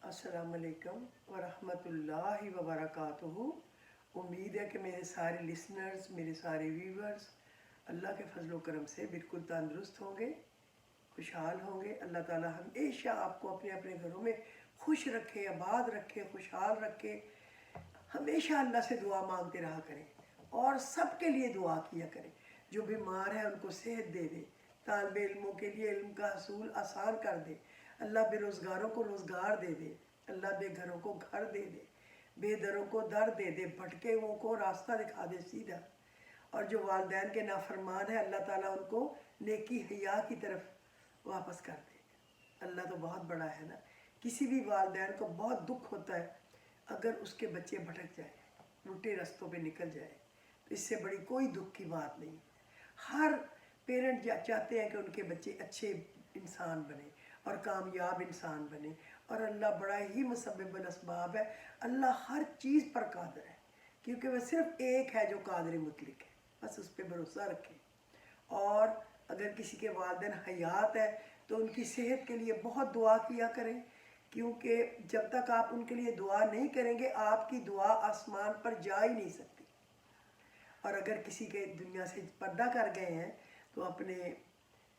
अस्सलाम वालेकुम वरहमतुल्लाहि वबरकातुहू। उम्मीद है कि मेरे सारे लिसनर्स, मेरे सारे व्यूवर्स अल्लाह के फजल व करम से बिल्कुल तंदुरुस्त होंगे, खुशहाल होंगे। अल्लाह ताला हमेशा आपको अपने अपने घरों में खुश रखे, आबाद रखे, खुशहाल रखे। हमेशा अल्लाह से दुआ मांगते रहा करें और सबके लिए दुआ किया करें। जो बीमार है उनको सेहत दे दे, तालिब इल्मों के लिए इल्म का हसूल आसान कर दे। अल्लाह बेरोज़गारों को रोज़गार दे दे, अल्लाह बेघरों को घर दे दे, बेदरों को दर दे दे, भटके हुओं को रास्ता दिखा दे सीधा। और जो वालिदैन के नाफरमान है अल्लाह ताला उनको नेकी हया की तरफ वापस कर दे। अल्लाह तो बहुत बड़ा है ना। किसी भी वालिदैन को बहुत दुख होता है अगर उसके बच्चे भटक जाए, उल्टे रास्तों पे निकल जाए, तो इससे बड़ी कोई दुख की बात नहीं। हर पेरेंट चाहते हैं कि उनके बच्चे अच्छे इंसान बने और कामयाब इंसान बने, और अल्लाह बड़ा ही मुसब्बिबुल असबाब है। अल्लाह हर चीज़ पर कादिर है, क्योंकि वह सिर्फ एक है जो कादिर मुतलक है। बस उस पर भरोसा रखें। और अगर किसी के वालिदैन हयात है तो उनकी सेहत के लिए बहुत दुआ किया करें, क्योंकि जब तक आप उनके लिए दुआ नहीं करेंगे आपकी दुआ आसमान पर जा ही नहीं सकती। और अगर किसी के दुनिया से पर्दा कर गए हैं तो अपने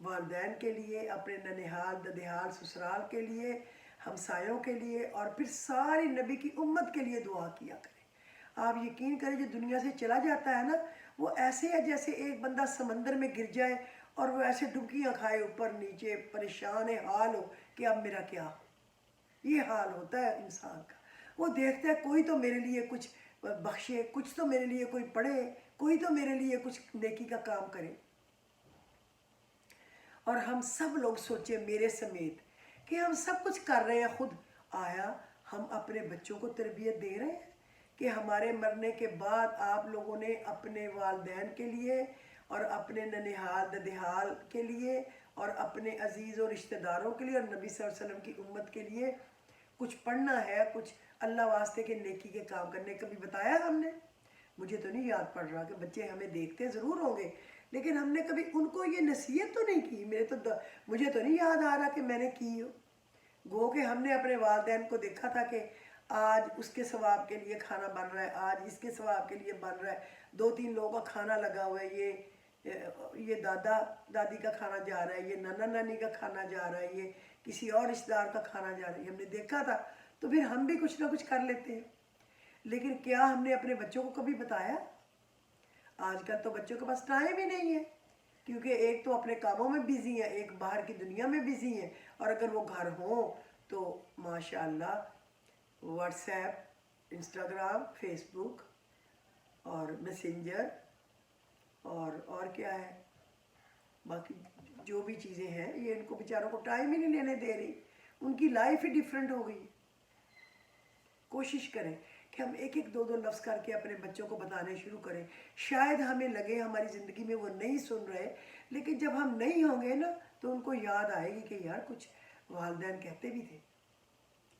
वालिदैन के लिए, अपने ननिहाल ददिहाल ससुराल के लिए, हमसायों के लिए, और फिर सारी नबी की उम्मत के लिए दुआ किया करें। आप यकीन करें जो दुनिया से चला जाता है ना, वो ऐसे है जैसे एक बंदा समंदर में गिर जाए और वो ऐसे डुबकियाँ खाए ऊपर नीचे, परेशान है, हाल हो कि अब मेरा क्या हो। ये हाल होता है इंसान का। वो देखता है कोई तो मेरे लिए कुछ बख्शे, कुछ तो मेरे लिए कोई पढ़े, कोई तो मेरे लिए कुछ नेकी का काम करे। और हम सब लोग सोचे मेरे समेत कि हम सब कुछ कर रहे हैं, खुद आया हम अपने बच्चों को तरबियत दे रहे हैं कि हमारे मरने के बाद आप लोगों ने अपने वालिदैन के लिए और अपने ननिहाल ददिहाल के लिए और अपने अजीज़ और रिश्तेदारों के लिए और नबी सल्लल्लाहु अलैहि वसल्लम की उम्मत के लिए कुछ पढ़ना है, कुछ अल्लाह वास्ते के नेकी के काम करने। कभी बताया हमने? मुझे तो नहीं याद पड़ रहा कि बच्चे हमें देखते ज़रूर होंगे, लेकिन हमने कभी उनको ये नसीहत तो नहीं की। मुझे तो नहीं याद आ रहा कि मैंने की हो। गो कि हमने अपने वालिदैन को देखा था कि आज उसके सवाब के लिए खाना बन रहा है, आज इसके सवाब के लिए बन रहा है, 2-3 लोगों का खाना लगा हुआ है, ये दादा दादी का खाना जा रहा है, ये नाना नानी का खाना जा रहा है, ये किसी और रिश्तेदार का खाना जा रहा है। हमने देखा था तो फिर हम भी कुछ ना कुछ कर लेते हैं। लेकिन क्या हमने अपने बच्चों को कभी बताया? आजकल तो बच्चों के पास टाइम ही नहीं है, क्योंकि एक तो अपने कामों में बिजी है, एक बाहर की दुनिया में बिजी है। और अगर वो घर हो तो माशाल्लाह व्हाट्सएप, इंस्टाग्राम, फेसबुक और मैसेंजर और क्या है, बाकी जो भी चीज़ें हैं, ये इनको बेचारों को टाइम ही नहीं लेने दे रही। उनकी लाइफ ही डिफरेंट हो गई। कोशिश करें कि हम एक एक 2-2 लफ्ज़ करके अपने बच्चों को बताने शुरू करें। शायद हमें लगे हमारी ज़िंदगी में वो नहीं सुन रहे, लेकिन जब हम नहीं होंगे ना तो उनको याद आएगी कि यार कुछ वालिदैन कहते भी थे।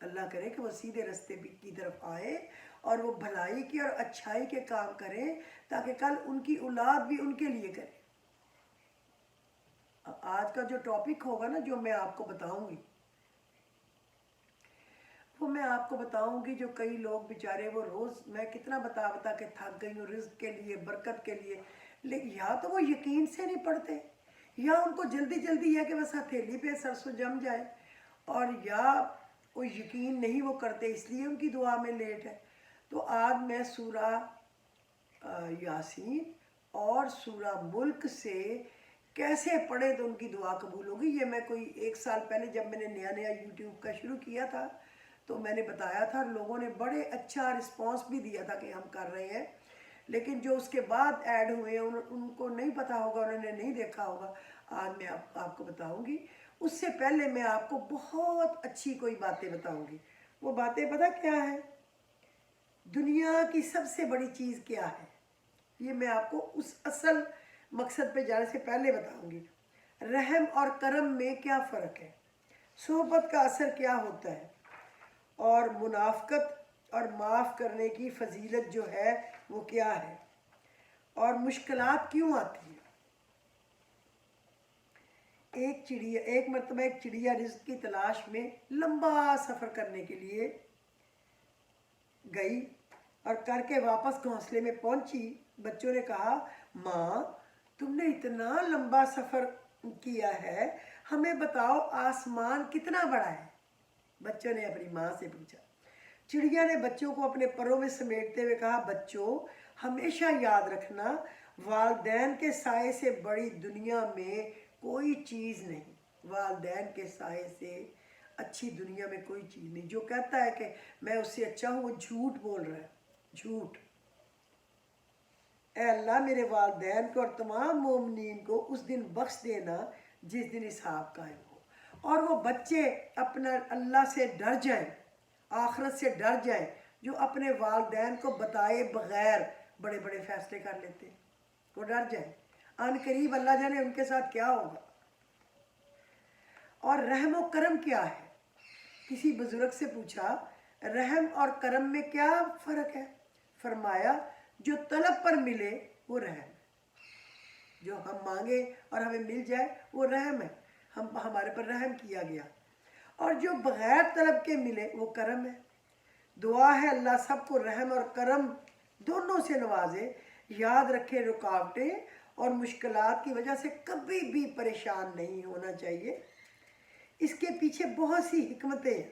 अल्लाह करे कि वो सीधे रास्ते की तरफ आए और वो भलाई की और अच्छाई के काम करें, ताकि कल उनकी औलाद भी उनके लिए करे। आज का जो टॉपिक होगा ना, जो मैं आपको बताऊंगी, वो मैं आपको बताऊंगी जो कई लोग बेचारे वो रोज़, मैं कितना बता बता के थक गई हूँ रिज़्क़ के लिए, बरकत के लिए, लेकिन या तो वो यकीन से नहीं पढ़ते, या उनको जल्दी जल्दी है कि बस हथेली पे सरसों जम जाए, और या वो यकीन नहीं वो करते, इसलिए उनकी दुआ में लेट है। तो आज मैं सूरा यासीन और सूरा मुल्क से कैसे पढ़े तो उनकी दुआ कबूल होगी, ये मैं कोई 1 साल पहले जब मैंने नया नया यूट्यूब का शुरू किया था तो मैंने बताया था। लोगों ने बड़े अच्छा रिस्पांस भी दिया था कि हम कर रहे हैं, लेकिन जो उसके बाद ऐड हुए हैं उनको नहीं पता होगा, उन्होंने नहीं देखा होगा। आज मैं आपको बताऊंगी। उससे पहले मैं आपको बहुत अच्छी कोई बातें बताऊंगी। वो बातें पता क्या है? दुनिया की सबसे बड़ी चीज़ क्या है, ये मैं आपको उस असल मकसद पे जाने से पहले बताऊंगी। रहम और करम में क्या फ़र्क है, सोहबत का असर क्या होता है, और मुनाफ़कत और माफ़ करने की फजीलत जो है वो क्या है, और मुश्किलात क्यों आती है। ایک مرتبہ ایک چڑیا رزق کی تلاش میں لمبا سفر کرنے کے لیے گئی اور کر کے واپس گھونسلے میں پہنچی. بچوں نے کہا ماں تم نے اتنا لمبا سفر کیا ہے, ہمیں بتاؤ آسمان کتنا بڑا ہے. بچوں نے اپنی ماں سے پوچھا. چڑیا نے بچوں کو اپنے پروں میں سمیٹتے ہوئے کہا بچوں ہمیشہ یاد رکھنا والدین کے سائے سے بڑی دنیا میں کوئی چیز نہیں. والدین کے سائے سے اچھی دنیا میں کوئی چیز نہیں. جو کہتا ہے کہ میں اس سے اچھا ہوں وہ جھوٹ بول رہا ہے, جھوٹ. اے اللہ میرے والدین کو اور تمام مومنین کو اس دن بخش دینا جس دن حساب قائم ہو, اور وہ بچے اپنا اللہ سے ڈر جائیں, آخرت سے ڈر جائیں, جو اپنے والدین کو بتائے بغیر بڑے بڑے فیصلے کر لیتے ہیں. وہ ڈر جائیں, ان قریب اللہ جانے ان کے ساتھ کیا ہوگا. اور رحم و کرم کیا ہے؟ کسی بزرگ سے پوچھا رحم اور کرم میں کیا فرق ہے؟ فرمایا جو طلب پر ملے وہ رحم ہے, جو ہم مانگے اور ہمیں مل جائے وہ رحم ہے, ہمارے پر رحم کیا گیا. اور جو بغیر طلب کے ملے وہ کرم ہے. دعا ہے اللہ سب کو رحم اور کرم دونوں سے نوازے. یاد رکھے رکاوٹیں اور مشکلات کی وجہ سے کبھی بھی پریشان نہیں ہونا چاہیے, اس کے پیچھے بہت سی حکمتیں ہیں.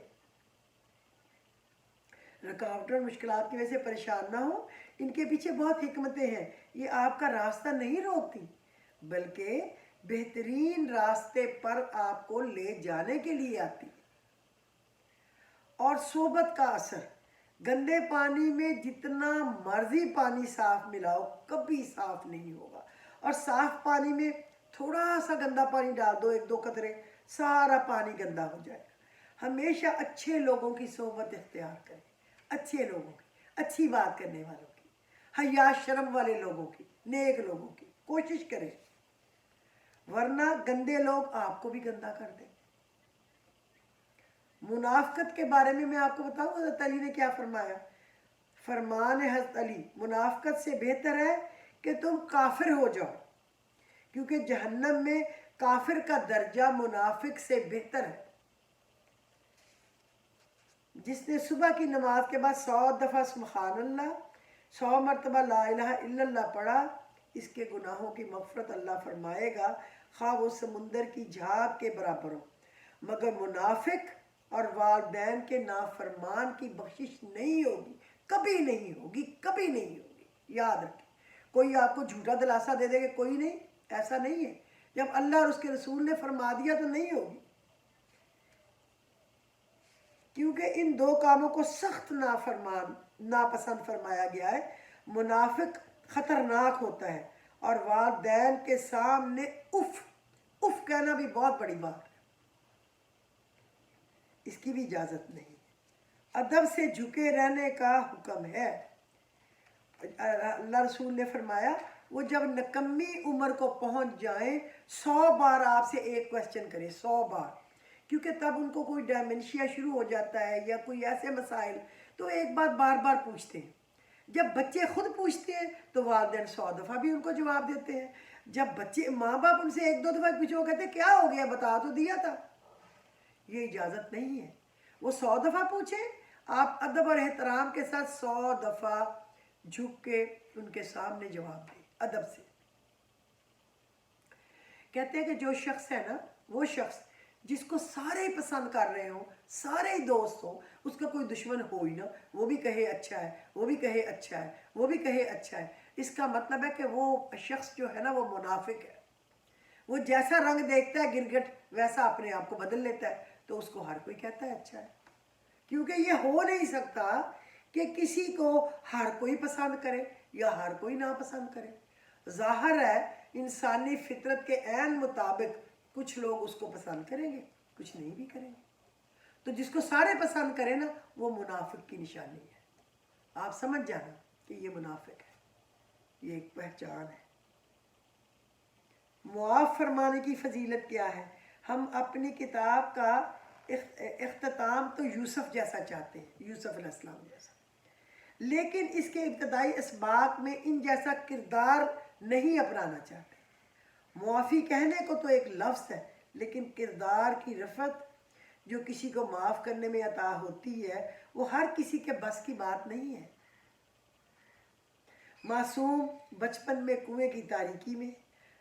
رکاوٹیں اور مشکلات کی وجہ سے پریشان نہ ہو, ان کے پیچھے بہت حکمتیں ہیں. یہ آپ کا راستہ نہیں روکتی بلکہ بہترین راستے پر آپ کو لے جانے کے لیے آتی. اور صحبت کا اثر, گندے پانی میں جتنا مرضی پانی صاف ملاؤ کبھی صاف نہیں ہوگا, اور صاف پانی میں تھوڑا سا گندا پانی ڈال دو, ایک دو قطرے, سارا پانی گندا ہو جائے گا. ہمیشہ اچھے لوگوں کی صحبت اختیار کریں, اچھے لوگوں کی, اچھی بات کرنے والوں کی, حیا شرم والے لوگوں کی, نیک لوگوں کی کوشش کریں, ورنہ گندے لوگ آپ کو بھی گندا کر دیں. منافقت کے بارے میں آپ کو بتاؤں حضرت علی نے کیا فرمایا. فرمان حضرت علی منافقت سے بہتر ہے کہ تم کافر ہو جاؤ, کیونکہ جہنم میں کافر کا درجہ منافق سے بہتر ہے. جس نے صبح کی نماز کے بعد 100 دفعہ سبحان اللہ, 100 مرتبہ لا الہ الا اللہ پڑھا, اس کے گناہوں کی مغفرت اللہ فرمائے گا خواہ وہ سمندر کی جھاگ کے برابر ہو. مگر منافق اور والدین کے نافرمان کی بخشش نہیں ہوگی, کبھی نہیں ہوگی, کبھی نہیں ہوگی. یاد رکھیں, کوئی آپ کو جھوٹا دلاسا دے دے کہ کوئی نہیں, ایسا نہیں ہے. جب اللہ اور اس کے رسول نے فرما دیا تو نہیں ہوگی, کیونکہ ان دو کاموں کو سخت ناپسند فرمایا گیا ہے. منافق خطرناک ہوتا ہے, اور والدین کے سامنے اف اف کہنا بھی بہت بڑی بات ہے, اس کی بھی اجازت نہیں. ادب سے جھکے رہنے کا حکم ہے. اللہ رسول نے فرمایا وہ جب نکمی عمر کو پہنچ جائیں 100 بار آپ سے ایک کوشچن کریں, 100 بار, کیونکہ تب ان کو کوئی ڈائمنشیا شروع ہو جاتا ہے یا کوئی ایسے مسائل, تو ایک بات بار بار پوچھتے ہیں. جب بچے خود پوچھتے ہیں تو والدین 100 دفعہ بھی ان کو جواب دیتے ہیں. جب بچے ماں باپ ان سے ایک دو دفعہ پوچھو, کہتے ہیں کیا ہو گیا, بتا تو دیا تھا. یہ اجازت نہیں ہے. وہ 100 دفعہ پوچھیں, آپ ادب اور احترام کے ساتھ 100 دفعہ جھک کے ان کے سامنے جواب دیں ادب سے. کہتے ہیں کہ جو شخص ہے نا, وہ شخص جس کو سارے پسند کر رہے ہوں, سارے دوست ہوں, اس کا کوئی دشمن ہو ہی نا, وہ بھی کہے اچھا ہے, وہ بھی کہے اچھا ہے, وہ بھی کہے اچھا ہے, اس کا مطلب ہے کہ وہ شخص جو ہے نا وہ منافق ہے. وہ جیسا رنگ دیکھتا ہے گرگٹ ویسا اپنے آپ کو بدل لیتا ہے, تو اس کو ہر کوئی کہتا ہے اچھا ہے. کیونکہ یہ ہو نہیں سکتا کہ کسی کو ہر کوئی پسند کرے یا ہر کوئی ناپسند کرے. ظاہر ہے انسانی فطرت کے عین مطابق کچھ لوگ اس کو پسند کریں گے, کچھ نہیں بھی کریں گے. تو جس کو سارے پسند کریں نا وہ منافق کی نشانی ہے. آپ سمجھ جانا کہ یہ منافق ہے, یہ ایک پہچان ہے. معاف فرمانے کی فضیلت کیا ہے؟ ہم اپنی کتاب کا اختتام تو یوسف جیسا چاہتے ہیں, یوسف علیہ السلام جیسا, لیکن اس کے ابتدائی اسباق میں ان جیسا کردار نہیں اپنانا چاہتے. معافی کہنے کو تو ایک لفظ ہے, لیکن کردار کی رفعت جو کسی کو معاف کرنے میں عطا ہوتی ہے وہ ہر کسی کے بس کی بات نہیں ہے۔ معصوم بچپن میں کنویں کی تاریکی میں،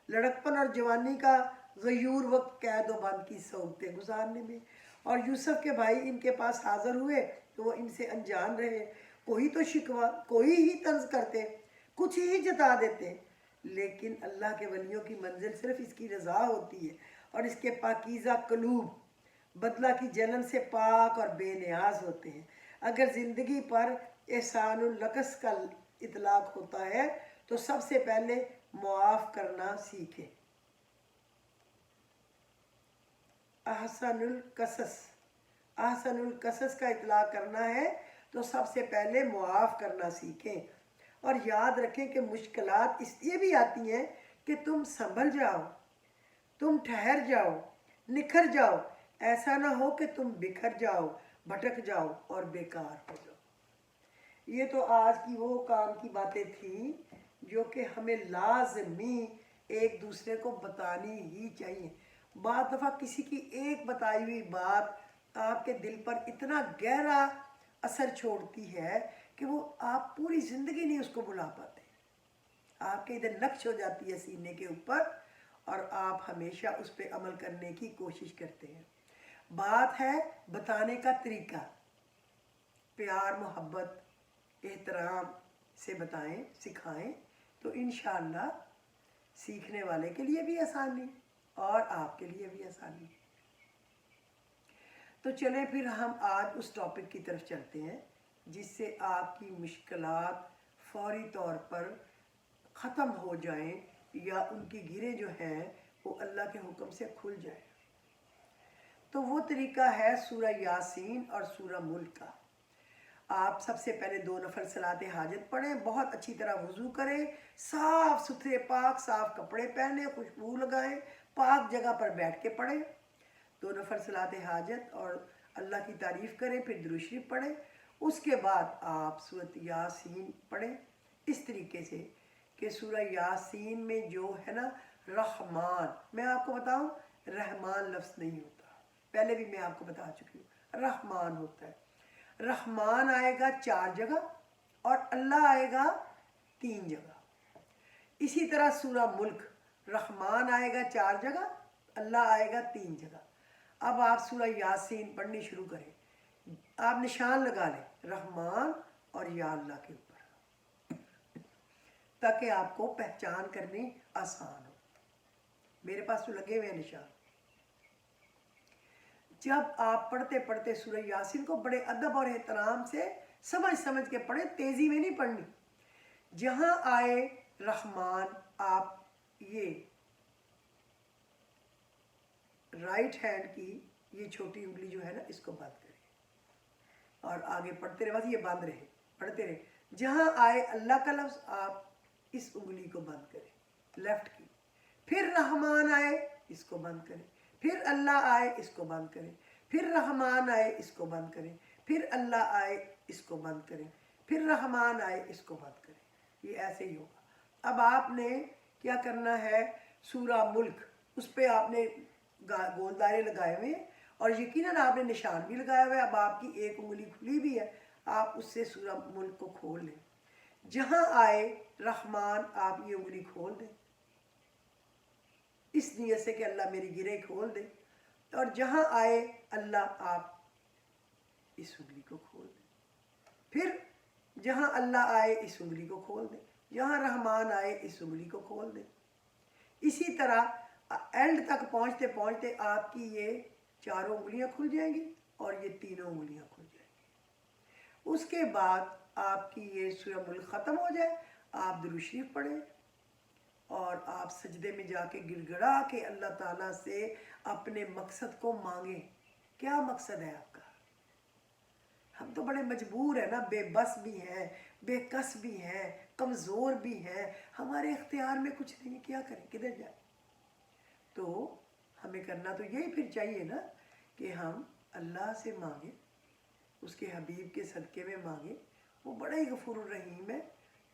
لڑکپن اور جوانی کا غیور وقت قید و بند کی صعوبتیں گزارنے میں، اور یوسف کے بھائی ان کے پاس حاضر ہوئے تو وہ ان سے انجان رہے، کوئی تو شکوہ، کوئی ہی طنز کرتے، کچھ ہی جتا دیتے، لیکن اللہ کے ولیوں کی منزل صرف اس کی رضا ہوتی ہے، اور اس کے پاکیزہ قلوب بدلہ کی جلن سے پاک اور بے نیاز ہوتے ہیں۔ اگر زندگی پر احسان النقص کا اطلاق ہوتا ہے تو سب سے پہلے معاف کرنا سیکھیں۔ احسن القصص کا اطلاق کرنا ہے تو سب سے پہلے معاف کرنا سیکھیں، اور یاد رکھیں کہ مشکلات اس لیے بھی آتی ہیں کہ تم سنبھل جاؤ، تم ٹھہر جاؤ، نکھر جاؤ، ایسا نہ ہو کہ تم بکھر جاؤ، بھٹک جاؤ اور بیکار ہو جاؤ۔ یہ تو آج کی وہ کام کی باتیں تھیں جو کہ ہمیں لازمی ایک دوسرے کو بتانی ہی چاہیے۔ بعض دفعہ کسی کی ایک بتائی ہوئی بات آپ کے دل پر اتنا گہرا اثر چھوڑتی ہے کہ وہ آپ پوری زندگی نہیں اس کو بھلا پاتے، آپ کے ادھر نقش ہو جاتی ہے سینے کے اوپر، اور آپ ہمیشہ اس پہ عمل کرنے کی کوشش کرتے ہیں۔ بات ہے بتانے کا طریقہ، پیار محبت احترام سے بتائیں، سکھائیں، تو انشاءاللہ سیکھنے والے کے لیے بھی آسانی اور آپ کے لیے بھی آسانی۔ تو چلیں پھر ہم آج اس ٹاپک کی طرف چلتے ہیں جس سے آپ کی مشکلات فوری طور پر ختم ہو جائیں یا ان کی گریں جو ہیں وہ اللہ کے حکم سے کھل جائیں۔ تو وہ طریقہ ہے سورہ یاسین اور سورہ ملک کا۔ آپ سب سے پہلے 2 نفل صلاۃ حاجت پڑھیں، بہت اچھی طرح وضو کریں، صاف ستھرے پاک صاف کپڑے پہنیں، خوشبو لگائیں، پاک جگہ پر بیٹھ کے پڑھیں 2 نفل صلاۃ حاجت، اور اللہ کی تعریف کریں، پھر درود شریف پڑھیں۔ اس کے بعد آپ سورۃ یاسین پڑھیں اس طریقے سے کہ سورہ یاسین میں جو ہے نا رحمان، میں آپ کو بتاؤں رحمان لفظ نہیں ہوتا، پہلے بھی میں آپ کو بتا چکی ہوں، رحمان ہوتا ہے۔ رحمان آئے گا 4 جگہ اور اللہ آئے گا 3 جگہ۔ اسی طرح سورہ ملک رحمان آئے گا 4 جگہ، اللہ آئے گا 3 جگہ۔ اب آپ سورہ یاسین پڑھنی شروع کریں، آپ نشان لگا لیں رحمان اور یا اللہ کے اوپر تاکہ آپ کو پہچان کرنی آسان ہو۔ میرے پاس تو لگے ہوئے نشان۔ جب آپ پڑھتے پڑھتے سورہ یاسین کو بڑے ادب اور احترام سے سمجھ کے پڑھیں، تیزی میں نہیں پڑھنی۔ جہاں آئے رحمان آپ یہ رائٹ ہینڈ کی یہ چھوٹی انگلی جو ہے نا اس کو بند کریں اور آگے پڑھتے رہے، بس یہ بند رہے، پڑھتے رہے۔ جہاں آئے اللہ کا لفظ آپ اس انگلی کو بند کریں لیفٹ کی، پھر رحمان آئے اس کو بند کریں، پھر اللہ آئے اس کو بند کریں، پھر رحمان آئے اس کو بند کریں، پھر اللہ آئے اس کو بند کریں، پھر رحمان آئے اس کو بند کریں۔ یہ ایسے ہی ہوگا۔ اب آپ نے کیا کرنا ہے، سورہ ملک اس پہ آپ نے گول دائرے لگائے ہوئے ہیں اور یقیناً آپ نے نشان بھی لگایا ہوا ہے۔ اب آپ کی ایک انگلی کھلی بھی ہے، آپ اس سے سورہ ملک کو کھول لیں۔ جہاں آئے رحمان آپ یہ انگلی کھول دیں اس نیت سے کہ اللہ میری گرے کھول دے، اور جہاں آئے اللہ آپ اس انگلی کو کھول دیں، پھر جہاں اللہ آئے اس انگلی کو کھول دیں، جہاں رحمان آئے اس انگلی کو کھول دیں۔ اسی طرح اینڈ تک پہنچتے پہنچتے آپ کی یہ 4 انگلیاں کھل جائیں گی اور یہ 3 انگلیاں کھل جائیں گی۔ اس کے بعد آپ کی یہ سورہ ملک ختم ہو جائے، آپ درود شریف پڑھیں اور آپ سجدے میں جا کے گڑ گڑا کے اللہ تعالیٰ سے اپنے مقصد کو مانگیں۔ کیا مقصد ہے آپ کا؟ ہم تو بڑے مجبور ہیں نا، بے بس بھی ہیں، بے کس بھی ہیں، کمزور بھی ہیں، ہمارے اختیار میں کچھ نہیں، کیا کریں، کدھر جائیں؟ تو ہمیں کرنا تو یہی پھر چاہیے نا کہ ہم اللہ سے مانگیں، اس کے حبیب کے صدقے میں مانگیں، وہ بڑا ہی غفور الرحیم ہے،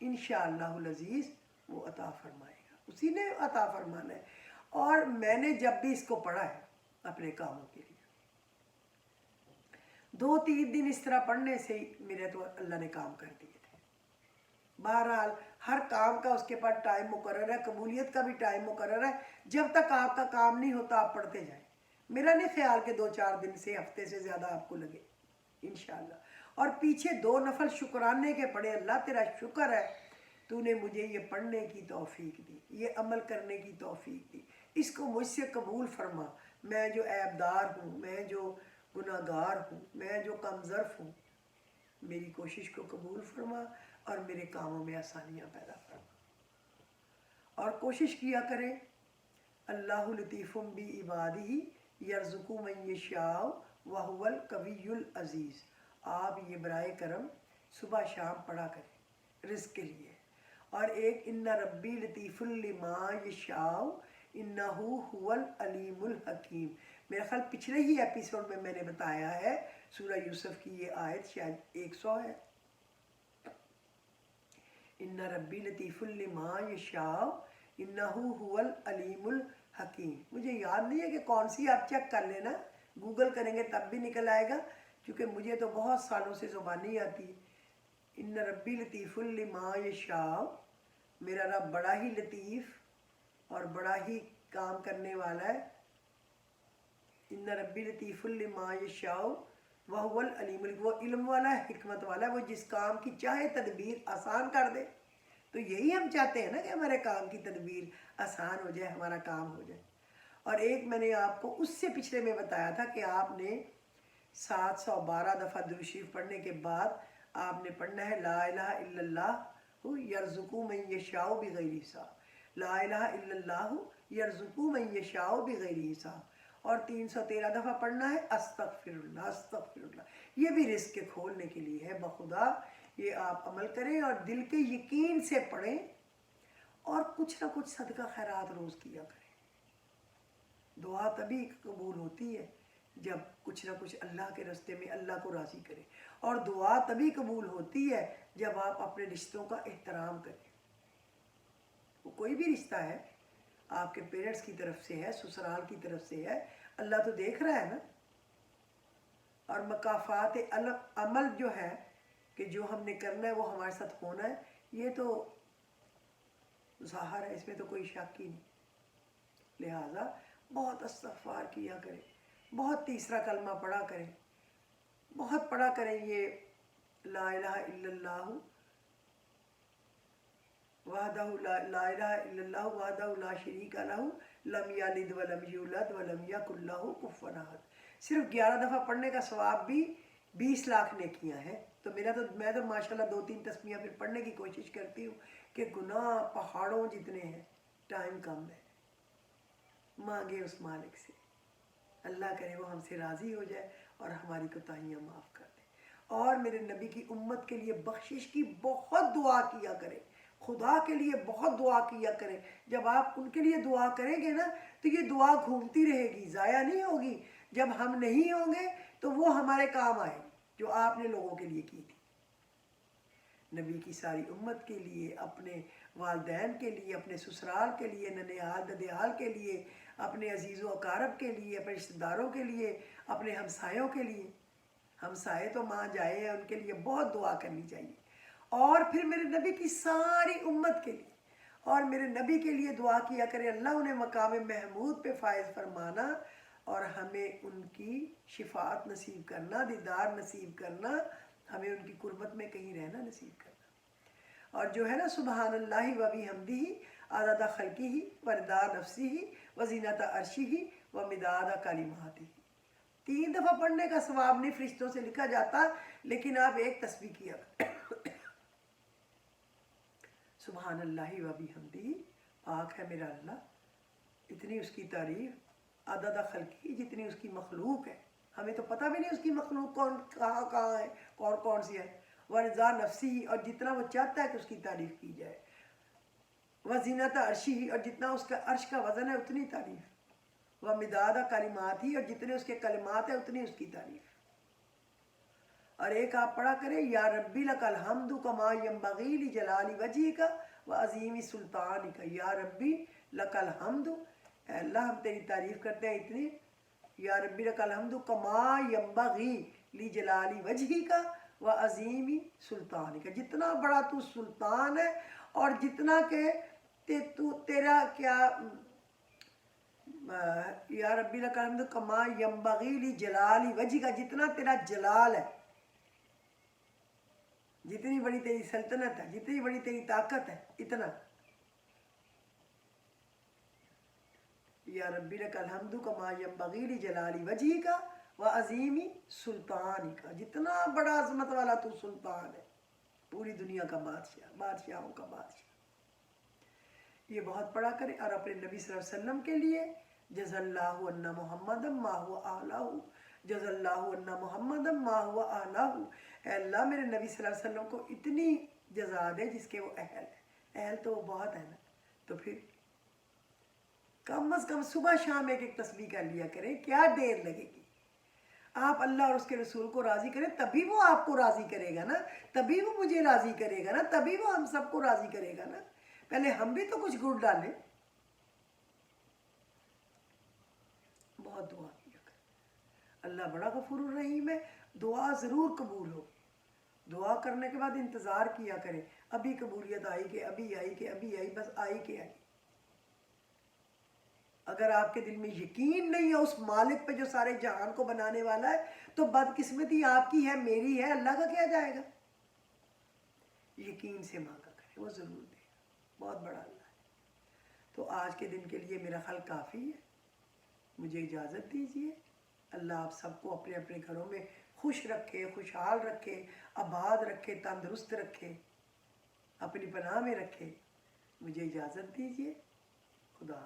انشاءاللہ العزیز وہ عطا فرمائے گا، اسی نے عطا فرمانا ہے۔ اور میں نے جب بھی اس کو پڑھا ہے अपने कामों के लिए। 2-3 दिन इस तरह पढ़ने से ही मेरे तो अल्लाह ने काम कर दिए थे। बहरहाल हर काम का उसके पास टाइम मुकर्रर है, कबूलियत का भी टाइम मुकर्रर है। जब तक आपका काम नहीं होता आप पढ़ते जाएं। मेरा नहीं ख्याल कि 2-4 दिन से, हफ्ते से ज़्यादा आपको लगे इंशाअल्लाह। और पीछे 2 नफल शुक्राने के पढ़े, अल्लाह तेरा शुक्र है तूने मुझे ये पढ़ने की तौफीक दी, ये अमल करने की तौफीक दी, इसको मुझसे कबूल फरमा। मैं जो ऐबदार हूँ, मैं जो गुनाहगार हूँ, मैं जो कमज़र्फ हूँ, मेरी कोशिश को कबूल फरमा और मेरे कामों में आसानियाँ पैदा फरमा। और कोशिश किया करें, अल्लाहु लतीफ़ुम बि इबादिही यर्ज़ुक़ु मन यशाअ व हुवल कवियुल अज़ीज़। आप ये बराए करम सुबह शाम पढ़ा करें रिज़्क़ के लिए। और एक इन्ना रब्बी लतीफ़ुल लिमा यशाअ इन्नहु हुवल अलीमुल हकीम। मेरा ख्याल पिछले ही एपिसोड में मैंने बताया है, सूरह यूसुफ की ये आयत शायद 100 है। इन्ना रब्बी लतीफ़ुल लिमा यशाअ इन्नहु हुवल अलीमुल हकीम। मुझे याद नहीं है कि कौन सी, आप चेक कर लेना, गूगल करेंगे तब भी निकल आएगा, क्योंकि मुझे तो बहुत सालों से ज़ुबानी आती है। इन्ना रब्बी लतीफ़ुल लिमा यशाअ, मेरा रब बड़ा ही लतीफ़ और बड़ा ही काम करने वाला है। इन्ना रब्बी लतीफ़ुल लिमा यशाअ व हुवल अलीमुल, वो इल्म वाला है, हिकमत वाला है, वो जिस काम की चाहे तदबीर आसान कर दे। तो यही हम चाहते हैं ना कि हमारे काम की तदबीर आसान हो जाए, हमारा काम हो जाए। और एक मैंने आपको उससे पिछले में बताया था कि आपने 712 दफ़ा दुरूद शरीफ पढ़ने के बाद आपने पढ़ना है ला इलाहा इल्लल्लाहु यर्ज़ुक़ु मन यशाअ बिग़ैरि हिसाब, ला इलाहा इल्लल्लाहु यर्ज़ुक़ु मन यशाअ बिग़ैरि हिसाब। और 313 दफ़ा पढ़ना है अस्तग़फिरुल्लाह अस्तग़फिरुल्लाह। ये भी रिज़्क़ के खोलने के लिए है। बखुदा ये आप अमल करें और दिल के यकीन से पढ़ें और कुछ ना कुछ सदका खैरात रोज़ किया करें। दुआ तभी कबूल होती है जब कुछ ना कुछ अल्लाह के रास्ते में अल्लाह को राज़ी करें, और दुआ तभी कबूल होती है जब आप अपने रिश्तों का एहतराम करें। वो कोई भी रिश्ता है, आपके पेरेंट्स की तरफ से है, ससुराल की तरफ से है, अल्लाह तो देख रहा है ना। और मकाफ़ात अमल जो है कि जो हमने करना है वो हमारे साथ होना है, ये तो ज़ाहिर है, इसमें तो कोई शक ही नहीं। लिहाजा बहुत इस्तग़फ़ार किया करें, बहुत तीसरा कलमा पढ़ा करें, बहुत पढ़ा करें ये ला इलाहा इल्लल्लाहु वहदहु ला इलाहा इल्लल्लाहु वहदहु ला शरीका लहु लम यलिद वलम यूलद वलम यकुल लहु कुफुवन अहद। सिर्फ 11 दफ़ा पढ़ने का सवाब भी 20 लाख नेकियां हैं। तो मैं तो माशाल्लाह 2-3 तस्मीयाँ फिर पढ़ने की कोशिश करती हूँ कि गुनाह पहाड़ों जितने हैं, टाइम कम है। मांगे उस मालिक से, अल्लाह करे वो हमसे राज़ी हो जाए और हमारी कोताहियाँ माफ़ कर दे। और मेरे नबी की उम्मत के लिए बख्शिश की बहुत दुआ किया करें, खुदा के लिए बहुत दुआ किया करें। जब आप उनके लिए दुआ करेंगे ना तो ये दुआ घूमती रहेगी, ज़ाया नहीं होगी। जब हम नहीं होंगे तो वो हमारे काम आएगी जो आपने लोगों के लिए की थी। नबी की सारी उम्मत के लिए, अपने वालदैन के लिए, अपने ससुराल के लिए, ननिहाल ददिहाल के लिए, अपने अजीज़ व अकारब के लिए, अपने रिश्तेदारों के लिए, अपने हमसायों के लिए। हमसाए तो माँ जाए हैं, उनके लिए बहुत दुआ करनी चाहिए। और फिर मेरे नबी की सारी उम्मत के लिए और मेरे नबी के लिए दुआ किया करें, अल्लाह उन्हें मकाम महमूद पे फायज फरमाना और हमें उनकी शिफात नसीब करना, दीदार नसीब करना, हमें उनकी कुर्बत में कहीं रहना नसीब करना। और जो है ना, सुबहानल्लाहि व बिहम्दिही आदादा खल्किही व रिदा नफ्सिही व ज़ीनता अर्शिही व मिदादा कलिमातिही, 3 दफ़ा पढ़ने का सवाब नहीं फरिश्तों से लिखा जाता, लेकिन आप एक तस्बीह किया सुबहानल्लाहि व बिहम्दिही, पाक है मेरा अल्लाह, इतनी उसकी तारीफ, आदादा खल्की, जितनी उसकी मखलूक है, हमें तो पता भी नहीं उसकी मखलूक कौन कहाँ कहाँ है, कौन कौन सी है। वरज़ा नफ्सी, और जितना वो चाहता है कि उसकी तारीफ़ की जाए। वज़ीनत अर्शी, और जितना उसका अर्श का वज़न है उतनी तारीफ़। व मिदादा कलिमात ही, और जितने उसके कलिमात है उतनी उसकी तारीफ़। और एक आप पढ़ा करें, या रब्बी लकल हम्दु कमा यंबगी लि जलाली वजहिका व अज़ीमी सुल्तानिका, या रब्बी लकल हम्दु, अल्लाह हम तेरी तारीफ़ करते हैं इतनी, या रब्बी लकल हम्दु कमा यंबगी ली जलाली वजही का व अजीमी सुल्तान का। जितना बड़ा तू सुल्तान है और जितना के तेरा क्या या रब्बी लकल हम्दु कमा यंबगी ली जलाली वजही का, जितना तेरा जलाल है, जितनी बड़ी तेरी सल्तनत है, जितनी बड़ी तेरी ताकत है, इतना। या रब्बी लकल हम्दु कमा यंबगी ली जलाली वजही का व अजीमी सुल्तान का। जितना बड़ा अजमत वाला तू सुल्तान है, पूरी दुनिया का बादशाह, बादशाहों का बादशाह। ये बहुत पढ़ा करें और अपने नबी सल्लल्लाहु अलैहि वसल्लम के लिए जज़ल्लाहु अन्ना मुहम्मदम मा हुवा आलाहु, जज़ल्लाहु अन्ना मुहम्मदम मा हुवा आलाहु। अल्लाह मेरे नबी सल्लल्लाहु अलैहि वसल्लम को इतनी जज़ा दे जिसके वो अहल है। अहल तो वो बहुत है ना, तो फिर कम अज़ कम सुबह शाम एक एक तस्बीह कर लिया करें, क्या देर लगेगी। आप अल्लाह और उसके रसूल को राज़ी करें, तभी वो आपको राज़ी करेगा ना, तभी वो मुझे राज़ी करेगा ना, तभी वो हम सबको राज़ी करेगा ना। पहले हम भी तो कुछ गुड़ डालें। बहुत दुआ किया करें, अल्लाह बड़ा गफूरुर रहीम है, दुआ ज़रूर कबूल हो। दुआ करने के बाद इंतज़ार किया करें, अभी कबूलियत आई कि अभी आई कि अभी आई, बस आई कि आई। अगर आपके दिल में यकीन नहीं है उस मालिक पे जो सारे जहान को बनाने वाला है, तो बदकिस्मती आपकी है, मेरी है, अल्लाह का क्या जाएगा। यकीन से मांगा करें, वो ज़रूर देगा, बहुत बड़ा अल्लाह है। तो आज के दिन के लिए मेरा ख्याल काफ़ी है, मुझे इजाज़त दीजिए। अल्लाह आप सबको अपने अपने घरों में खुश रखे, खुशहाल रखे, आबाद रखे, तंदुरुस्त रखे, अपनी पनाह में रखे। मुझे इजाज़त दीजिए। खुदा।